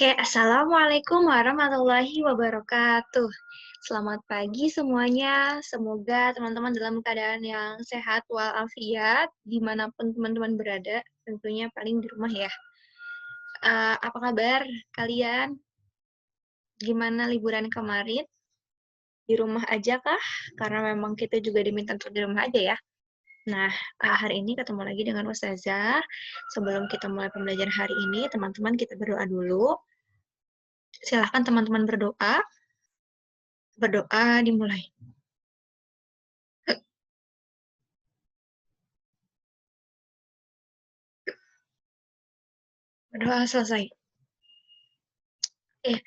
Oke, Assalamualaikum warahmatullahi wabarakatuh. Selamat pagi semuanya. Semoga teman-teman dalam keadaan yang sehat walafiat, dimanapun teman-teman berada, tentunya paling di rumah ya. Apa kabar kalian? Gimana liburan kemarin? Di rumah aja kah? Karena memang kita juga diminta untuk di rumah aja ya. Nah, hari ini ketemu lagi dengan Ustazah. Sebelum kita mulai pembelajaran hari ini, teman-teman kita berdoa dulu. Silahkan teman-teman berdoa. Berdoa dimulai. Berdoa selesai. Oke,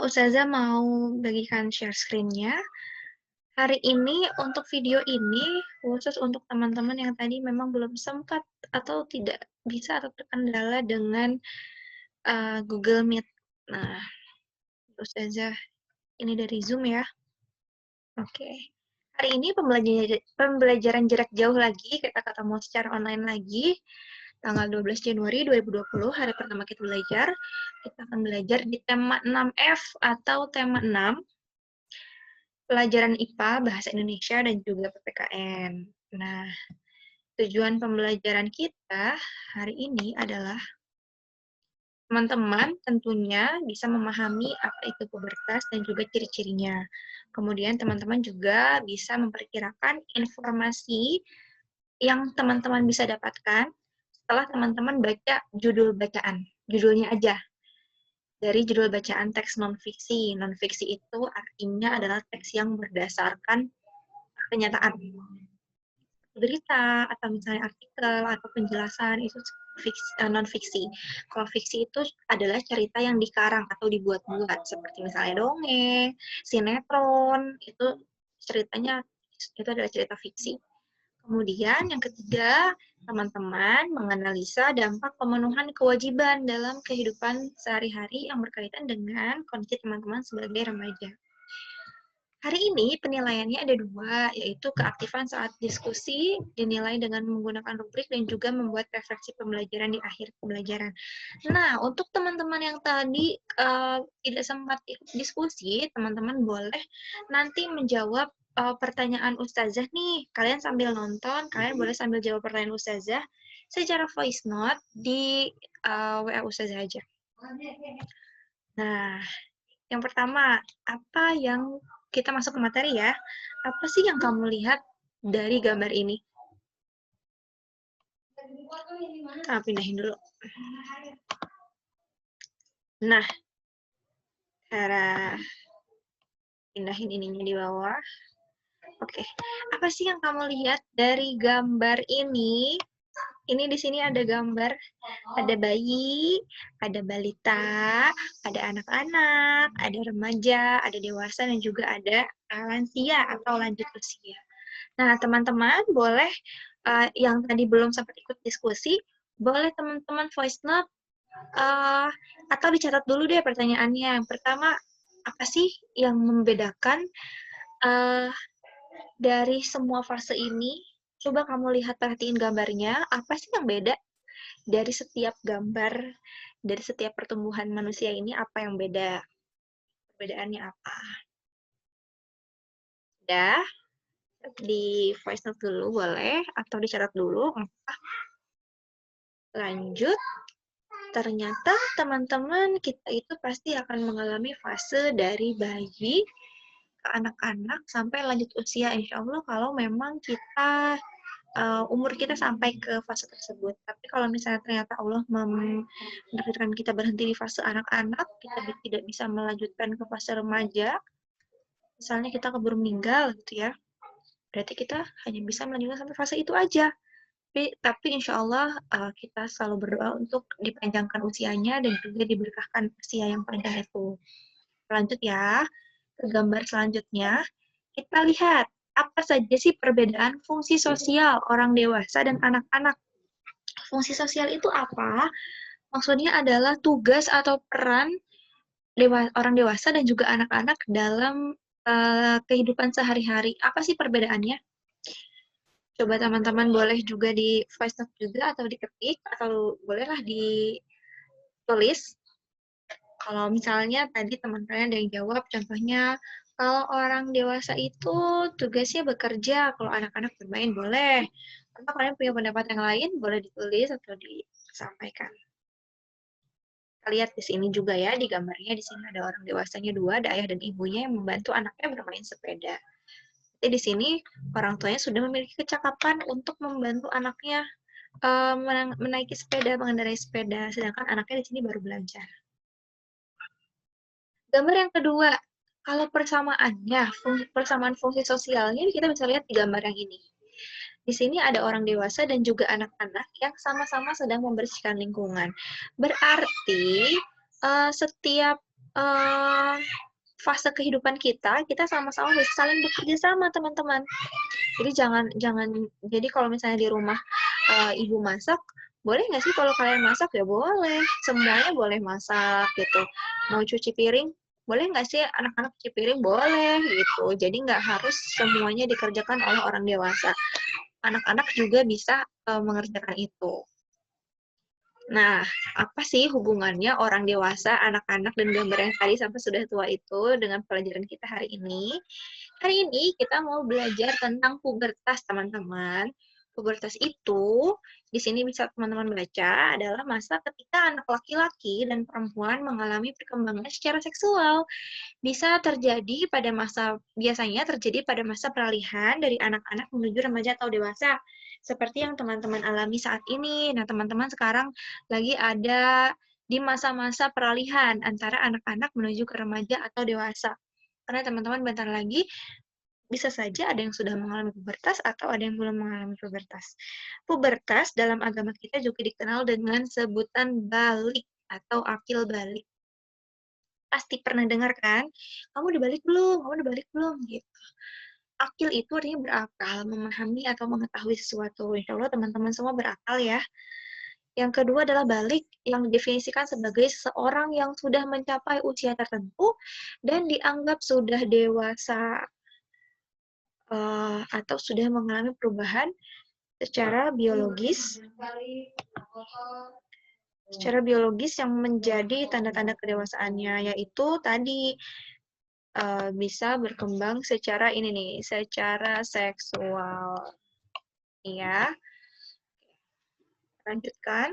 Ustazah mau bagikan share screen-nya. Hari ini untuk video ini khusus untuk teman-teman yang tadi memang belum sempat atau tidak bisa atau terkendala dengan Google Meet. Nah, Ustazah ini dari Zoom ya. Oke. Hari ini pembelajaran jarak jauh lagi, kita ketemu secara online lagi. Tanggal 12 Januari 2020, hari pertama kita belajar. Kita akan belajar di tema 6F atau tema 6, pelajaran IPA, Bahasa Indonesia, dan juga PPKN. Nah, tujuan pembelajaran kita hari ini adalah teman-teman tentunya bisa memahami apa itu pubertas dan juga ciri-cirinya. Kemudian teman-teman juga bisa memperkirakan informasi yang teman-teman bisa dapatkan setelah teman-teman baca judul bacaan. Judulnya aja. Dari judul bacaan teks non-fiksi. Non-fiksi itu artinya adalah teks yang berdasarkan kenyataan. Berita, atau misalnya artikel, atau penjelasan, itu non-fiksi. Kalau fiksi itu adalah cerita yang dikarang atau dibuat-buat, seperti misalnya dongeng, sinetron, itu ceritanya, itu adalah cerita fiksi. Kemudian yang ketiga, teman-teman menganalisa dampak pemenuhan kewajiban dalam kehidupan sehari-hari yang berkaitan dengan kondisi teman-teman sebagai remaja. Hari ini penilaiannya ada dua, yaitu keaktifan saat diskusi, dinilai dengan menggunakan rubrik dan juga membuat refleksi pembelajaran di akhir pembelajaran. Nah, untuk teman-teman yang tadi tidak sempat ikut diskusi, teman-teman boleh nanti menjawab pertanyaan Ustazah nih. Kalian sambil nonton, kalian boleh sambil jawab pertanyaan Ustazah secara voice note di WA Ustazah aja. Nah, yang pertama, apa yang kita masuk ke materi ya? Apa sih yang kamu lihat dari gambar ini? Pindahin dulu. Nah, cara pindahin ininya di bawah. Oke, apa sih yang kamu lihat dari gambar ini? Ini di sini ada gambar, ada bayi, ada balita, ada anak-anak, ada remaja, ada dewasa, dan juga ada lansia atau lanjut usia. Nah, teman-teman boleh yang tadi belum sempat ikut diskusi, boleh teman-teman voice note atau dicatat dulu deh pertanyaannya. Yang pertama, apa sih yang membedakan dari semua fase ini? Coba kamu lihat, perhatiin gambarnya, apa sih yang beda dari setiap gambar, dari setiap pertumbuhan manusia ini, apa yang beda? Perbedaannya apa? Udah? Di voice note dulu boleh, atau dicatat dulu. Lanjut, ternyata teman-teman kita itu pasti akan mengalami fase dari bayi ke anak-anak sampai lanjut usia, insya Allah, kalau memang kita umur kita sampai ke fase tersebut. Tapi kalau misalnya ternyata Allah menakdirkan kita berhenti di fase anak-anak, kita tidak bisa melanjutkan ke fase remaja, misalnya kita keburu meninggal gitu ya, berarti kita hanya bisa melanjutkan sampai fase itu aja. Tapi insya Allah kita selalu berdoa untuk dipanjangkan usianya dan juga diberkahkan usia yang panjang itu. Lanjut ya, ke gambar selanjutnya. Kita lihat, apa saja sih perbedaan fungsi sosial orang dewasa dan anak-anak. Fungsi sosial itu apa? Maksudnya adalah tugas atau peran orang dewasa dan juga anak-anak dalam kehidupan sehari-hari. Apa sih perbedaannya? Coba teman-teman boleh juga di voice note juga, atau diketik, atau bolehlah ditulis. Kalau misalnya tadi teman-teman ada yang jawab, contohnya kalau orang dewasa itu tugasnya bekerja, kalau anak-anak bermain boleh. Atau kalian punya pendapat yang lain, boleh ditulis atau disampaikan. Kita lihat di sini juga ya, di gambarnya di sini ada orang dewasanya dua, ada ayah dan ibunya yang membantu anaknya bermain sepeda. Jadi di sini orang tuanya sudah memiliki kecakapan untuk membantu anaknya menaiki sepeda, mengendarai sepeda, sedangkan anaknya di sini baru belajar. Gambar yang kedua, kalau persamaannya, persamaan fungsi sosialnya kita bisa lihat di gambar yang ini. Di sini ada orang dewasa dan juga anak-anak yang sama-sama sedang membersihkan lingkungan. Berarti setiap fase kehidupan kita sama-sama bisa saling bekerja sama, teman-teman. Jadi jadi kalau misalnya di rumah ibu masak, boleh nggak sih kalau kalian masak? Ya boleh, semuanya boleh masak gitu. Mau cuci piring, boleh nggak sih anak-anak cuci piring? Boleh gitu. Jadi nggak harus semuanya dikerjakan oleh orang dewasa. Anak-anak juga bisa mengerjakan itu. Nah, apa sih hubungannya orang dewasa, anak-anak, dan gambar yang tadi sampai sudah tua itu dengan pelajaran kita hari ini? Hari ini kita mau belajar tentang pubertas, teman-teman. Pubertas itu, di sini bisa teman-teman baca, adalah masa ketika anak laki-laki dan perempuan mengalami perkembangan secara seksual. Biasanya terjadi pada masa peralihan dari anak-anak menuju remaja atau dewasa. Seperti yang teman-teman alami saat ini. Nah, teman-teman sekarang lagi ada di masa-masa peralihan antara anak-anak menuju ke remaja atau dewasa. Karena teman-teman bentar lagi bisa saja ada yang sudah mengalami pubertas atau ada yang belum mengalami pubertas. Pubertas dalam agama kita juga dikenal dengan sebutan balik atau akil balik. Pasti pernah dengar kan? Kamu udah balik belum? Kamu udah balik belum? Gitu. Akil itu artinya berakal, memahami atau mengetahui sesuatu. Insya Allah teman-teman semua berakal ya. Yang kedua adalah balik, yang didefinisikan sebagai seseorang yang sudah mencapai usia tertentu dan dianggap sudah dewasa atau sudah mengalami perubahan secara biologis yang menjadi tanda-tanda kedewasaannya, yaitu tadi bisa berkembang secara secara seksual. Ya, lanjutkan.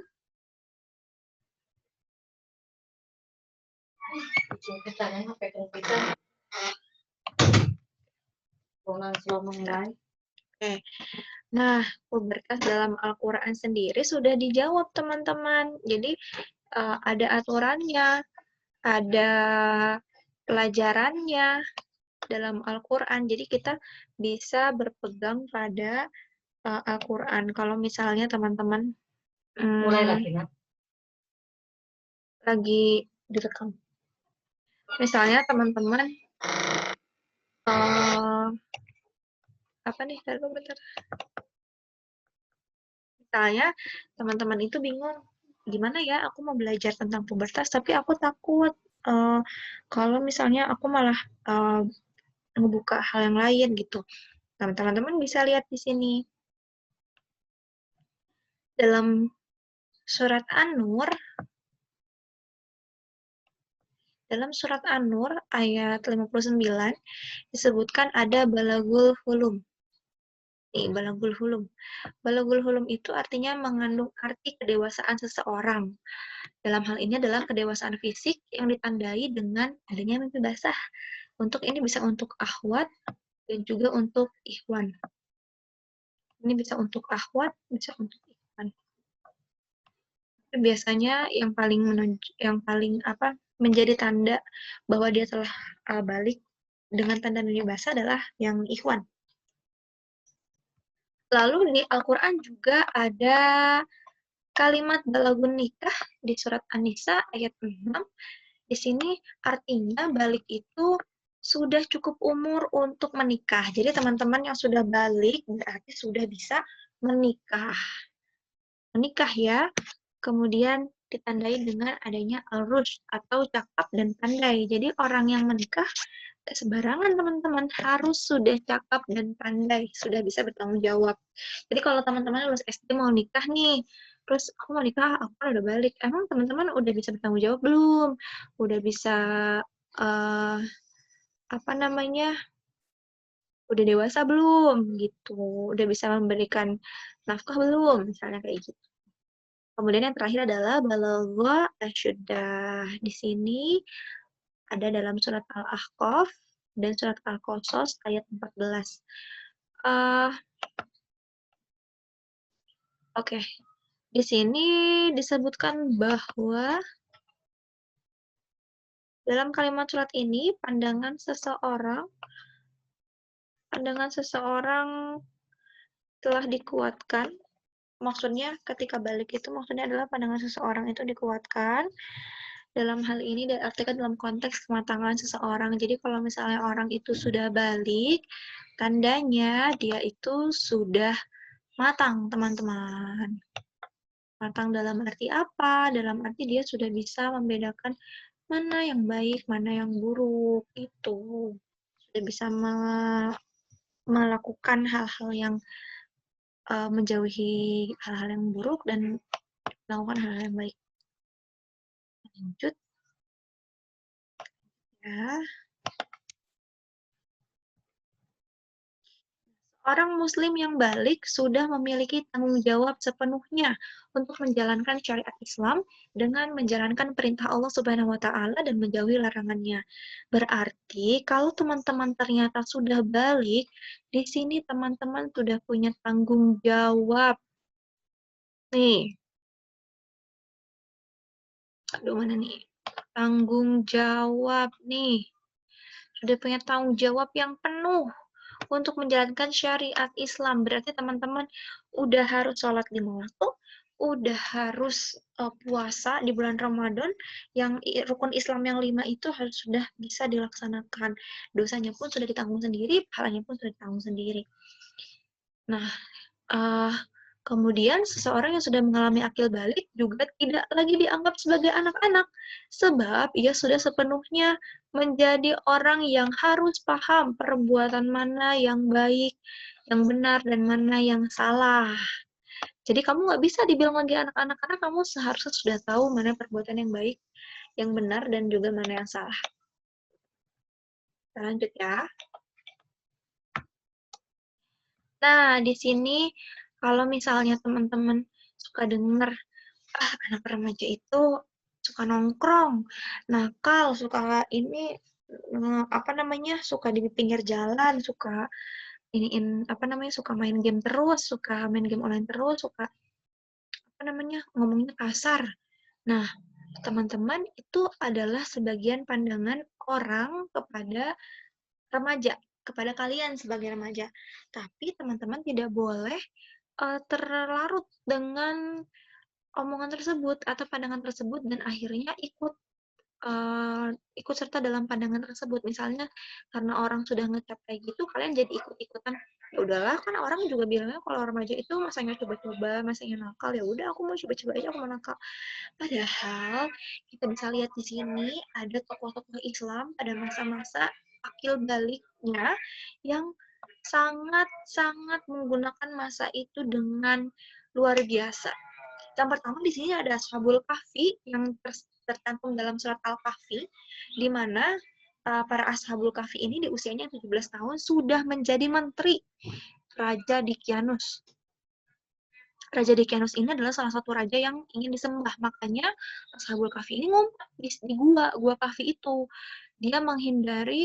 Oke. Nah, pubertas dalam Al-Quran sendiri sudah dijawab, teman-teman. Jadi, ada aturannya, ada pelajarannya dalam Al-Quran. Jadi, kita bisa berpegang pada Al-Quran. Kalau misalnya teman-teman lagi direkam. Misalnya teman-teman apa nih? Bentar. Misalnya teman-teman itu bingung, gimana ya aku mau belajar tentang pubertas tapi aku takut kalau misalnya aku malah ngebuka hal yang lain gitu. Nah, teman-teman bisa lihat di sini. Dalam surat An-Nur ayat 59 disebutkan ada balagul hulum. Balagul hulum. Balagul hulum itu artinya mengandung arti kedewasaan seseorang. Dalam hal ini adalah kedewasaan fisik yang ditandai dengan adanya mimpi basah. Untuk ini bisa untuk akhwat dan juga untuk ikhwan. Ini bisa untuk akhwat, bisa untuk ikhwan. Biasanya yang paling menjadi tanda bahwa dia telah balik dengan tanda mimpi basah adalah yang ikhwan. Lalu di Al-Quran juga ada kalimat balagun nikah di surat An-Nisa ayat 6. Di sini artinya balik itu sudah cukup umur untuk menikah. Jadi teman-teman yang sudah balik berarti sudah bisa menikah. Menikah ya. Kemudian ditandai dengan adanya al-rushd atau cakap dan pandai. Jadi orang yang menikah sembarangan, teman-teman, harus sudah cakap dan pandai, sudah bisa bertanggung jawab. Jadi kalau teman-teman lulus SD mau nikah nih, terus aku mau nikah, aku kan udah balik. Emang teman-teman udah bisa bertanggung jawab belum? Udah bisa uh, apa namanya? Udah dewasa belum gitu? Udah bisa memberikan nafkah belum? Misalnya kayak gitu. Kemudian yang terakhir adalah balagha asyuddah. Di sini ada dalam surat Al-Ahqaf dan surat Al-Qasas ayat 14. Uh, Oke, di sini disebutkan bahwa dalam kalimat surat ini pandangan seseorang telah dikuatkan. Maksudnya ketika balik itu maksudnya adalah pandangan seseorang itu dikuatkan. Dalam hal ini diartikan dalam konteks kematangan seseorang. Jadi kalau misalnya orang itu sudah balik, tandanya dia itu sudah matang, teman-teman. Matang dalam arti apa? Dalam arti dia sudah bisa membedakan mana yang baik, mana yang buruk. Itu. Sudah bisa melakukan hal-hal yang menjauhi hal-hal yang buruk dan melakukan hal-hal yang baik. Lanjut ya. Orang muslim yang balik sudah memiliki tanggung jawab sepenuhnya untuk menjalankan syariat Islam dengan menjalankan perintah Allah Subhanahu wa taala dan menjauhi larangannya. Berarti kalau teman-teman ternyata sudah balik, di sini teman-teman sudah punya tanggung jawab. Nih. Aduh, mana nih? Tanggung jawab nih. Sudah punya tanggung jawab yang penuh untuk menjalankan syariat Islam. Berarti teman-teman udah harus sholat 5 waktu, udah harus puasa di bulan Ramadan, yang rukun Islam yang 5 itu harus sudah bisa dilaksanakan. Dosanya pun sudah ditanggung sendiri, pahalanya pun sudah ditanggung sendiri. Nah, kemudian seseorang yang sudah mengalami akil balik juga tidak lagi dianggap sebagai anak-anak, sebab ia sudah sepenuhnya menjadi orang yang harus paham perbuatan mana yang baik, yang benar, dan mana yang salah. Jadi kamu nggak bisa dibilang lagi anak-anak, karena kamu seharusnya sudah tahu mana perbuatan yang baik, yang benar, dan juga mana yang salah. Kita lanjut ya. Nah, di sini kalau misalnya teman-teman suka dengar, anak remaja itu suka nongkrong, nakal, suka ini apa namanya, suka di pinggir jalan, suka iniin apa namanya, suka main game terus, suka main game online terus, suka apa namanya, ngomongnya kasar. Nah, teman-teman, itu adalah sebagian pandangan orang kepada remaja, kepada kalian sebagai remaja. Tapi teman-teman tidak boleh terlarut dengan omongan tersebut atau pandangan tersebut dan akhirnya ikut serta dalam pandangan tersebut. Misalnya karena orang sudah ngecap kayak gitu, kalian jadi ikut-ikutan. Ya udahlah, kan orang juga bilangnya kalau remaja itu masanya coba-coba, masanya nakal. Ya udah, aku mau coba-coba aja, aku mau nakal. Padahal kita bisa lihat di sini ada tokoh-tokoh Islam pada masa-masa akil baliknya yang sangat-sangat menggunakan masa itu dengan luar biasa. Yang pertama di sini ada Ashabul Kahfi yang tercantum dalam surat Al-Kahfi, di mana para Ashabul Kahfi ini di usianya 17 tahun sudah menjadi menteri Raja Dicyanus. Raja Dicyanus ini adalah salah satu raja yang ingin disembah. Makanya Ashabul Kahfi ini ngumpet di gua Kahfi itu. Dia menghindari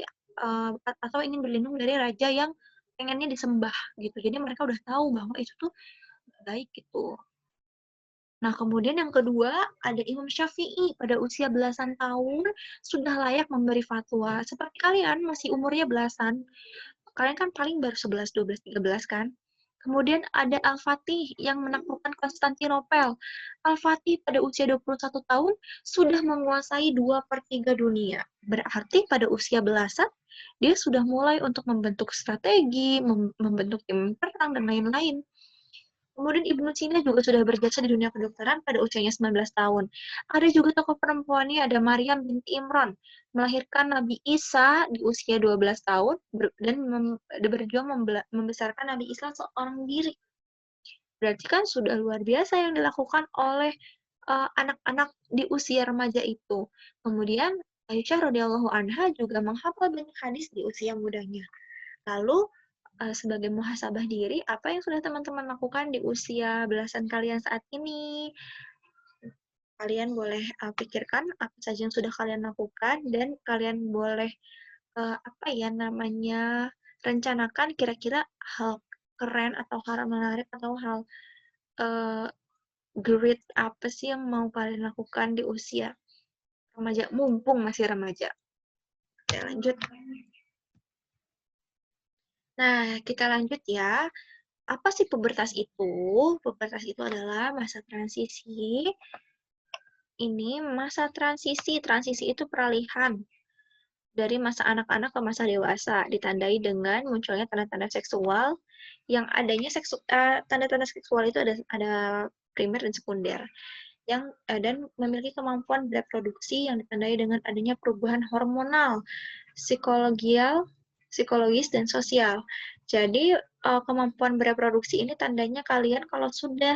atau ingin berlindung dari raja yang pengennya disembah gitu. Jadi mereka udah tahu bahwa itu tuh baik gitu. Nah, kemudian yang kedua, ada Imam Syafi'i pada usia belasan tahun sudah layak memberi fatwa. Seperti kalian masih umurnya belasan. Kalian kan paling baru 11, 12, 13 kan? Kemudian ada Al-Fatih yang menaklukkan Konstantinopel. Al-Fatih pada usia 21 tahun sudah menguasai 2/3 dunia. Berarti pada usia belasan, dia sudah mulai untuk membentuk strategi, membentuk tim perang, dan lain-lain. Kemudian Ibnu Sina juga sudah berjasa di dunia kedokteran pada usianya 19 tahun. Ada juga tokoh perempuannya, ada Maryam binti Imran, melahirkan Nabi Isa di usia 12 tahun dan berjuang membesarkan Nabi Isa seorang diri. Berarti kan sudah luar biasa yang dilakukan oleh anak-anak di usia remaja itu. Kemudian Aisyah radhiyallahu anha juga menghafal banyak hadis di usia mudanya. Lalu sebagai muhasabah diri, apa yang sudah teman-teman lakukan di usia belasan kalian saat ini? Kalian boleh pikirkan apa saja yang sudah kalian lakukan dan kalian boleh apa ya namanya rencanakan kira-kira hal keren atau hal menarik atau hal uh, great apa sih yang mau kalian lakukan di usia remaja mumpung masih remaja. Oke, lanjut. Nah, kita lanjut ya. Apa sih pubertas itu? Pubertas itu adalah masa transisi. Ini masa transisi. Transisi itu peralihan dari masa anak-anak ke masa dewasa, ditandai dengan munculnya tanda-tanda seksual yang adanya tanda-tanda seksual itu ada primer dan sekunder yang dan memiliki kemampuan bereproduksi yang ditandai dengan adanya perubahan hormonal, psikologis dan sosial. Jadi kemampuan bereproduksi ini tandanya kalian kalau sudah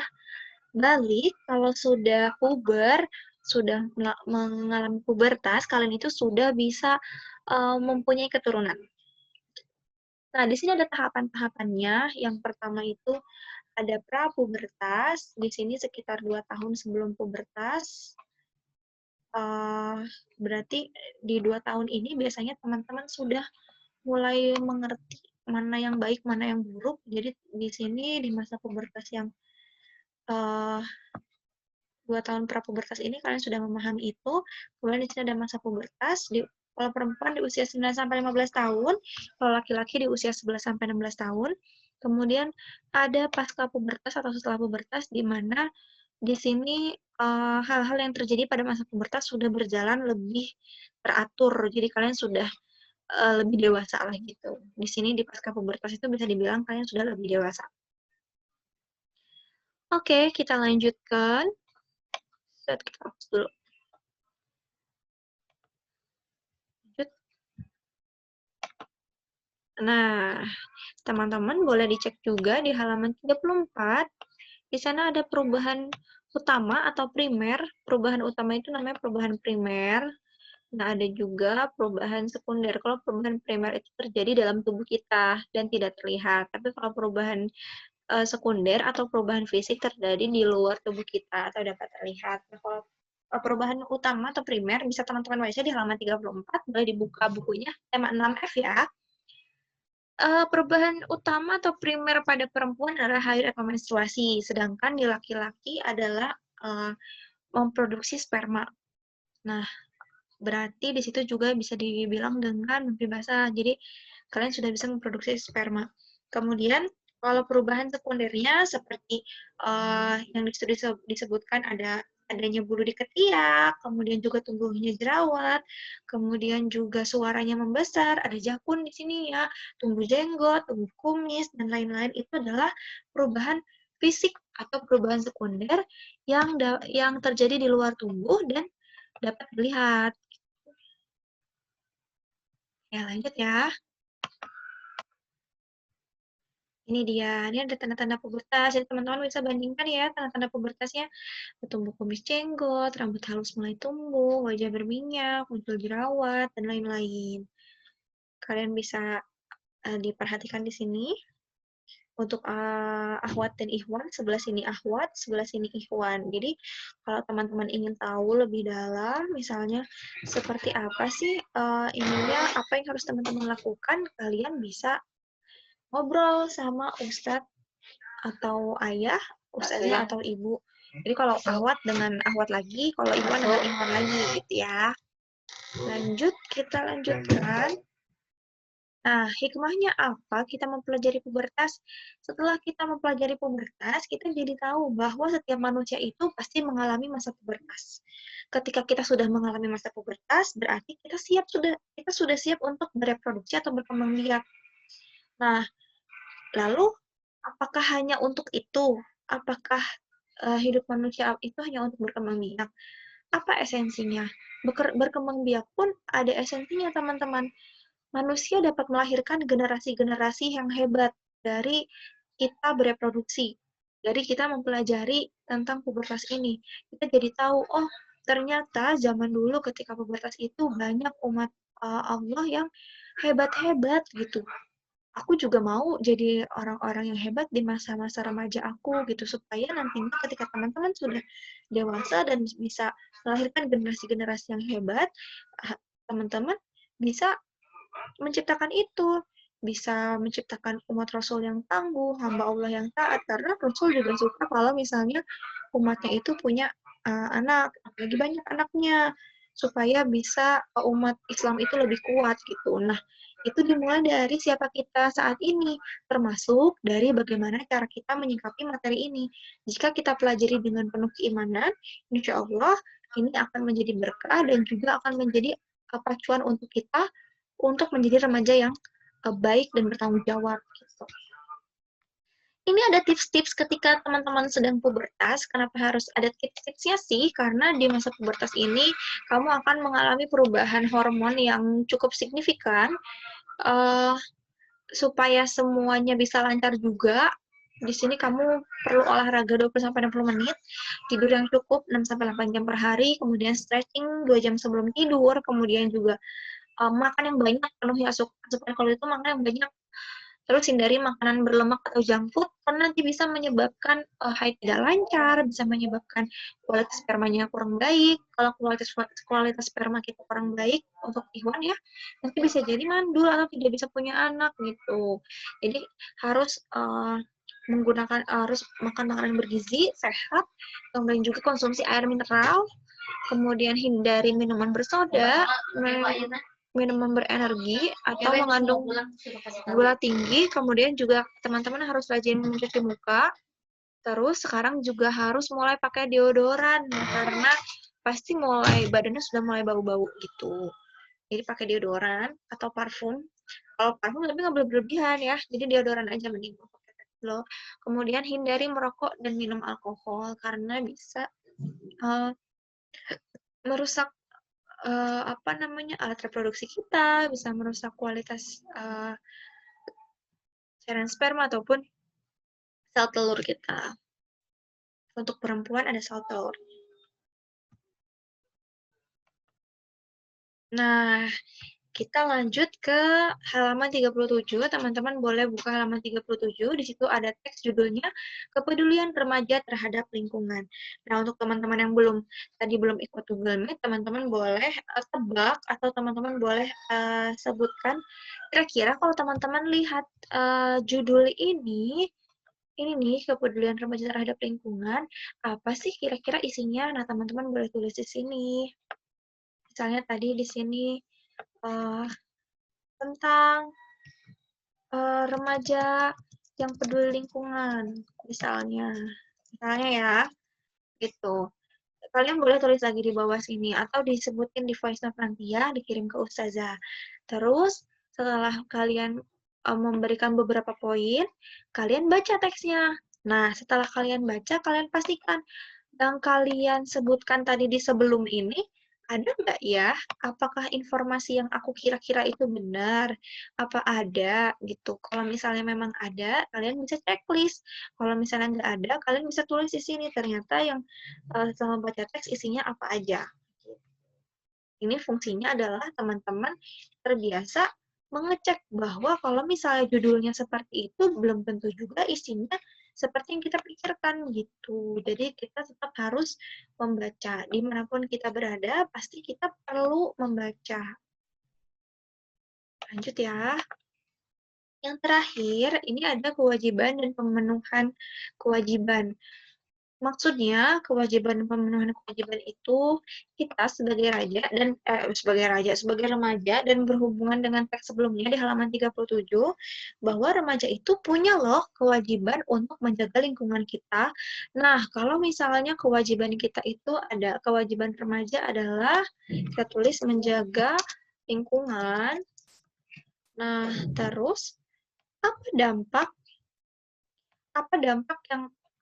balik, kalau sudah puber, sudah mengalami pubertas, kalian itu sudah bisa mempunyai keturunan. Nah, di sini ada tahapan-tahapannya. Yang pertama itu ada prapubertas. Di sini sekitar 2 tahun sebelum pubertas. Berarti di 2 tahun ini biasanya teman-teman sudah mulai mengerti mana yang baik, mana yang buruk. Jadi di sini di masa pubertas yang 2 tahun prapubertas ini kalian sudah memahami itu. Kemudian di sini ada masa pubertas. Kalau perempuan di usia 9 sampai 15 tahun, kalau laki-laki di usia 11 sampai 16 tahun. Kemudian ada pasca pubertas atau setelah pubertas di mana di sini hal-hal yang terjadi pada masa pubertas sudah berjalan lebih teratur. Jadi kalian sudah lebih dewasa lah gitu. Di sini di pasca pubertas itu bisa dibilang kalian sudah lebih dewasa. Oke, kita lanjutkan. Kita hapus dulu. Lanjut. Nah, teman-teman boleh dicek juga di halaman 34. Di sana ada perubahan utama atau primer. Perubahan utama itu namanya perubahan primer. Nah, ada juga perubahan sekunder. Kalau perubahan primer itu terjadi dalam tubuh kita dan tidak terlihat. Tapi kalau perubahan sekunder atau perubahan fisik terjadi di luar tubuh kita atau dapat terlihat. Nah, kalau perubahan utama atau primer bisa teman-teman baca di halaman 34. Boleh dibuka bukunya, tema 6F ya. Perubahan utama atau primer pada perempuan adalah haid atau menstruasi, sedangkan di laki-laki adalah memproduksi sperma. Nah, berarti di situ juga bisa dibilang dengan mimpi basah. Jadi, kalian sudah bisa memproduksi sperma. Kemudian, kalau perubahan sekundernya seperti yang disebutkan adanya bulu di ketiak, kemudian juga tumbuhnya jerawat, kemudian juga suaranya membesar, ada jakun di sini ya, tumbuh jenggot, tumbuh kumis, dan lain-lain itu adalah perubahan fisik atau perubahan sekunder yang terjadi di luar tubuh dan dapat dilihat. Ya, lanjut ya. Ini dia, ini ada tanda-tanda pubertas. Jadi teman-teman bisa bandingkan ya tanda-tanda pubertasnya. Tumbuh kumis jenggot, rambut halus mulai tumbuh, wajah berminyak, muncul jerawat, dan lain-lain. Kalian bisa diperhatikan di sini. Untuk ahwat dan ikhwan, sebelah sini ahwat, sebelah sini ikhwan. Jadi kalau teman-teman ingin tahu lebih dalam, misalnya seperti apa sih ininya, apa yang harus teman-teman lakukan, kalian bisa ngobrol sama ustadz atau ayah, ustazah atau ibu. Jadi kalau ahwat dengan ahwat lagi, kalau ikhwan dengan ikhwan lagi gitu ya. Lanjut, kita lanjutkan. Nah, hikmahnya apa kita mempelajari pubertas? Setelah kita mempelajari pubertas, kita jadi tahu bahwa setiap manusia itu pasti mengalami masa pubertas. Ketika kita sudah mengalami masa pubertas, berarti kita sudah siap untuk bereproduksi atau berkembang biak. Nah, lalu apakah hanya untuk itu? Apakah hidup manusia itu hanya untuk berkembang biak? Apa esensinya? Berkembang biak pun ada esensinya, teman-teman. Manusia dapat melahirkan generasi-generasi yang hebat dari kita bereproduksi. dari kita mempelajari tentang pubertas ini. Kita jadi tahu, oh ternyata zaman dulu ketika pubertas itu banyak umat Allah yang hebat-hebat gitu. Aku juga mau jadi orang-orang yang hebat di masa-masa remaja aku gitu, supaya nantinya ketika teman-teman sudah dewasa dan bisa melahirkan generasi-generasi yang hebat, teman-teman bisa menciptakan itu, bisa menciptakan umat Rasul yang tangguh, hamba Allah yang taat, karena Rasul juga suka kalau misalnya umatnya itu punya anak, apalagi banyak anaknya, supaya bisa umat Islam itu lebih kuat gitu. Nah, itu dimulai dari siapa kita saat ini, termasuk dari bagaimana cara kita menyikapi materi ini. Jika kita pelajari dengan penuh keimanan, insya Allah ini akan menjadi berkah dan juga akan menjadi pacuan untuk kita untuk menjadi remaja yang baik dan bertanggung jawab gitu. Ini ada tips-tips ketika teman-teman sedang pubertas. Kenapa harus ada tips-tipsnya sih? Karena di masa pubertas ini kamu akan mengalami perubahan hormon yang cukup signifikan. Uh, supaya semuanya bisa lancar juga, di sini kamu perlu olahraga 20-60 menit, tidur yang cukup 6-8 jam per hari, kemudian stretching 2 jam sebelum tidur, kemudian juga makan yang banyak, penuhi asupan kalau itu makan yang banyak. Terus hindari makanan berlemak atau junk food karena nanti bisa menyebabkan haid tidak lancar, bisa menyebabkan kualitas spermanya kurang baik. Kalau kualitas sperma kita kurang baik untuk hewan ya, nanti bisa jadi mandul atau tidak bisa punya anak gitu. Jadi harus harus makan makanan bergizi, sehat, kemudian juga konsumsi air mineral, kemudian hindari minuman bersoda, minuman berenergi atau mengandung gula tinggi, kemudian juga teman-teman harus rajin mencuci muka. Terus sekarang juga harus mulai pakai deodoran karena pasti badannya sudah mulai bau-bau gitu. Jadi pakai deodoran atau parfum. Kalau parfum tapi nggak berlebihan ya, jadi deodoran aja mending loh. Kemudian hindari merokok dan minum alkohol karena bisa merusak alat reproduksi kita, bisa merusak kualitas cairan sperma ataupun sel telur kita. Untuk perempuan ada sel telur. Nah, kita lanjut ke halaman 37. Teman-teman boleh buka halaman 37. Di situ ada teks judulnya Kepedulian Remaja Terhadap Lingkungan. Nah, untuk teman-teman yang belum ikut Google Meet, teman-teman boleh tebak atau teman-teman boleh sebutkan kira-kira kalau teman-teman lihat judul ini nih, kepedulian remaja terhadap lingkungan, apa sih kira-kira isinya? Nah, teman-teman boleh tulis di sini. Misalnya tadi di sini tentang remaja yang peduli lingkungan, misalnya ya, gitu. Kalian boleh tulis lagi di bawah sini, atau disebutin di voice note nanti ya, dikirim ke Ustazah. Terus, setelah kalian memberikan beberapa poin, kalian baca teksnya. Nah, setelah kalian baca, kalian pastikan yang kalian sebutkan tadi di sebelum ini, ada nggak ya? Apakah informasi yang aku kira-kira itu benar? Apa ada gitu? Kalau misalnya memang ada, kalian bisa checklist. Kalau misalnya nggak ada, kalian bisa tulis di sini. Ternyata yang selama baca teks isinya apa aja. Ini fungsinya adalah teman-teman terbiasa mengecek bahwa kalau misalnya judulnya seperti itu, belum tentu juga isinya seperti yang kita pikirkan gitu. Jadi kita tetap harus membaca. Dimanapun kita berada, pasti kita perlu membaca. Lanjut ya. Yang terakhir, ini ada kewajiban dan pemenuhan kewajiban. Maksudnya, kewajiban pemenuhan kewajiban itu kita sebagai remaja dan berhubungan dengan teks sebelumnya di halaman 37 bahwa remaja itu punya loh kewajiban untuk menjaga lingkungan kita. Nah, kalau misalnya kewajiban kita itu ada kewajiban remaja adalah kita tulis menjaga lingkungan. Nah, terus apa dampak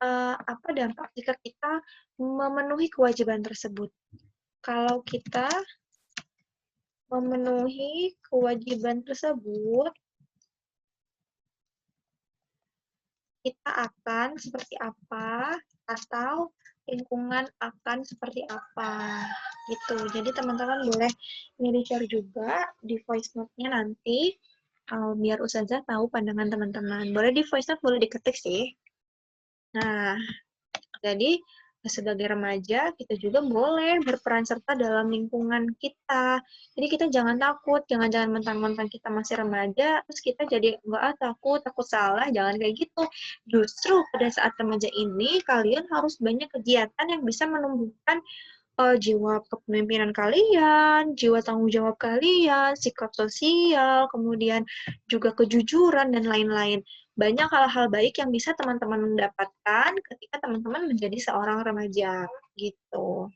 apa dampak jika kita memenuhi kewajiban tersebut? Kalau kita memenuhi kewajiban tersebut, kita akan seperti apa atau lingkungan akan seperti apa gitu. Jadi teman-teman boleh ini di-share juga di voice note-nya nanti biar Ustazah tahu pandangan teman-teman. Boleh di voice note, boleh diketik sih. Nah, jadi sebagai remaja kita juga boleh berperan serta dalam lingkungan kita. Jadi kita jangan takut, jangan mentang-mentang kita masih remaja, terus kita jadi enggak takut salah, jangan kayak gitu. Justru pada saat remaja ini kalian harus banyak kegiatan yang bisa menumbuhkan jiwa kepemimpinan kalian, jiwa tanggung jawab kalian, sikap sosial, kemudian juga kejujuran, dan lain-lain. Banyak hal-hal baik yang bisa teman-teman mendapatkan ketika teman-teman menjadi seorang remaja, gitu.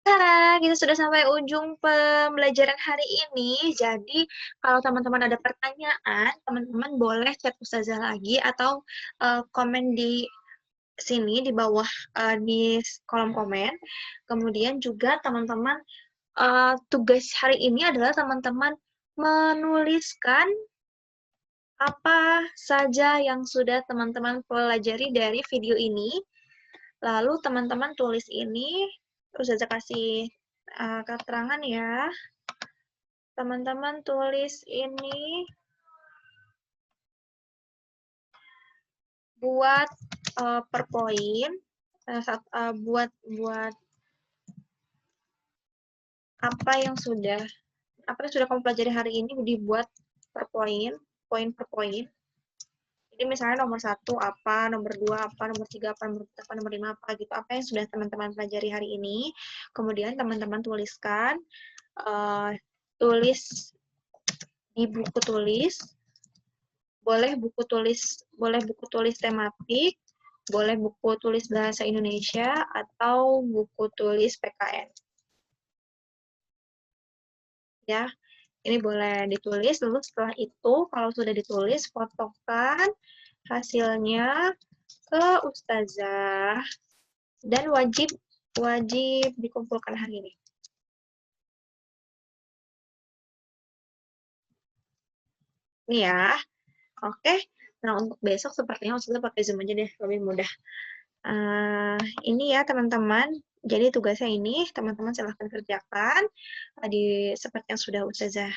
Nah, kita sudah sampai ujung pembelajaran hari ini. Jadi, kalau teman-teman ada pertanyaan, teman-teman boleh chat Ustazah lagi atau komen di sini di bawah di kolom komen. Kemudian juga teman-teman tugas hari ini adalah teman-teman menuliskan apa saja yang sudah teman-teman pelajari dari video ini. Lalu teman-teman tulis ini, terus saja kasih keterangan ya. Teman-teman tulis ini buat per poin, buat apa yang sudah kamu pelajari hari ini dibuat per poin, poin per poin. Jadi misalnya nomor 1 apa, nomor 2 apa, nomor 3 apa, nomor 4 apa, nomor 5 apa gitu. Apa yang sudah teman-teman pelajari hari ini. Kemudian teman-teman tuliskan, tulis di buku tulis. Boleh buku tulis tematik, boleh buku tulis bahasa Indonesia, atau buku tulis PKN. Ya, ini boleh ditulis, lalu setelah itu kalau sudah ditulis, fotokan hasilnya ke Ustazah, dan wajib dikumpulkan hari ini. Ini ya, oke. Nah, untuk besok sepertinya Ustazah pakai Zoom aja deh, lebih mudah. Ini ya teman-teman, jadi tugasnya ini teman-teman silahkan kerjakan seperti yang sudah Ustazah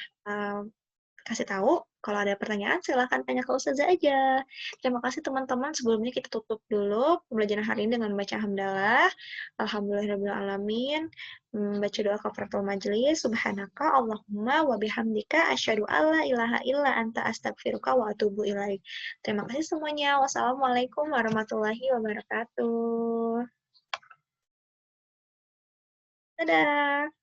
kasih tahu. Kalau ada pertanyaan silahkan tanya ke Ustazah aja. Terima kasih teman-teman. Sebelumnya kita tutup dulu pembelajaran hari ini dengan baca hamdalah. Alhamdulillahirrahmanirrahim. Baca doa kafaratul majelis. Subhanaka Allahumma wa bihamdika asyhadu alla ilaha illa anta astaghfiruka wa atubu ilaik. Terima kasih semuanya. Wassalamualaikum warahmatullahi wabarakatuh. Dadah.